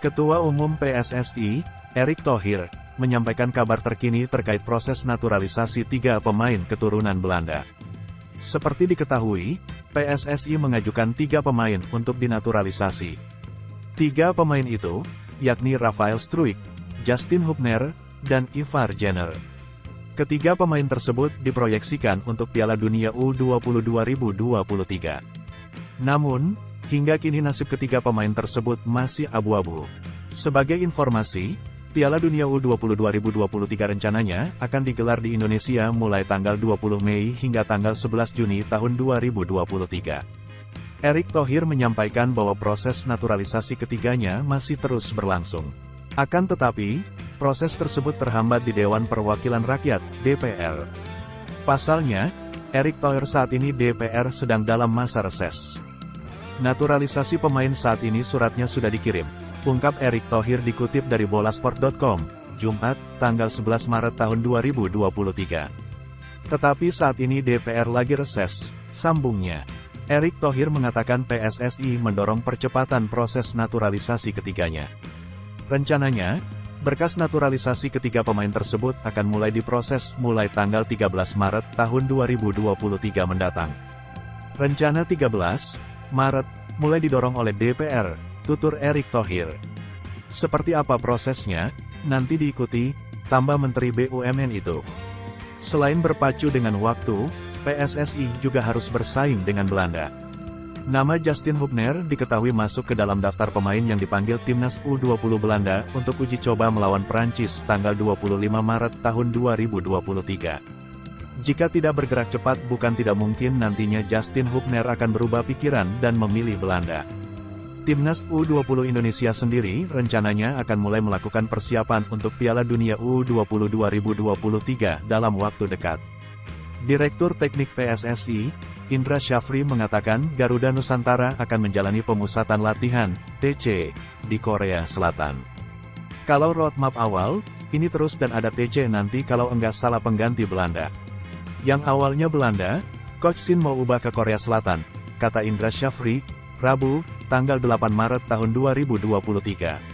Ketua Umum PSSI, Erick Thohir, menyampaikan kabar terkini terkait proses naturalisasi 3 pemain keturunan Belanda. Seperti diketahui, PSSI mengajukan 3 pemain untuk dinaturalisasi. 3 pemain itu, yakni Rafael Struijk, Justin Hubner, dan Ivar Jenner. Ketiga pemain tersebut diproyeksikan untuk Piala Dunia U20 2023. Namun, hingga kini nasib ketiga pemain tersebut masih abu-abu. Sebagai informasi, Piala Dunia U20 2023 rencananya akan digelar di Indonesia mulai tanggal 20 Mei hingga tanggal 11 Juni tahun 2023. Erick Thohir menyampaikan bahwa proses naturalisasi ketiganya masih terus berlangsung. Akan tetapi, proses tersebut terhambat di Dewan Perwakilan Rakyat, DPR. Pasalnya, Erick Thohir saat ini DPR sedang dalam masa reses. Naturalisasi pemain saat ini suratnya sudah dikirim, ungkap Erick Thohir dikutip dari bolasport.com, Jumat, tanggal 11 Maret tahun 2023. Tetapi saat ini DPR lagi reses, sambungnya. Erick Thohir mengatakan PSSI mendorong percepatan proses naturalisasi ketiganya. Rencananya, berkas naturalisasi ketiga pemain tersebut akan mulai diproses mulai tanggal 13 Maret tahun 2023 mendatang. Rencana 13 Maret mulai didorong oleh DPR, tutur Erick Thohir. Seperti apa prosesnya, nanti diikuti, tambah Menteri BUMN itu. Selain berpacu dengan waktu, PSSI juga harus bersaing dengan Belanda. Nama Justin Hubner diketahui masuk ke dalam daftar pemain yang dipanggil Timnas U20 Belanda untuk uji coba melawan Prancis tanggal 25 Maret tahun 2023. Jika tidak bergerak cepat bukan tidak mungkin nantinya Justin Hubner akan berubah pikiran dan memilih Belanda. Timnas U20 Indonesia sendiri rencananya akan mulai melakukan persiapan untuk Piala Dunia U20 2023 dalam waktu dekat. Direktur Teknik PSSI, Indra Syafri mengatakan Garuda Nusantara akan menjalani pemusatan latihan, TC, di Korea Selatan. Kalau roadmap awal, ini terus dan ada TC nanti kalau enggak salah pengganti Belanda. Yang awalnya Belanda, Coach Shin mau ubah ke Korea Selatan, kata Indra Syafri, Rabu, tanggal 8 Maret tahun 2023.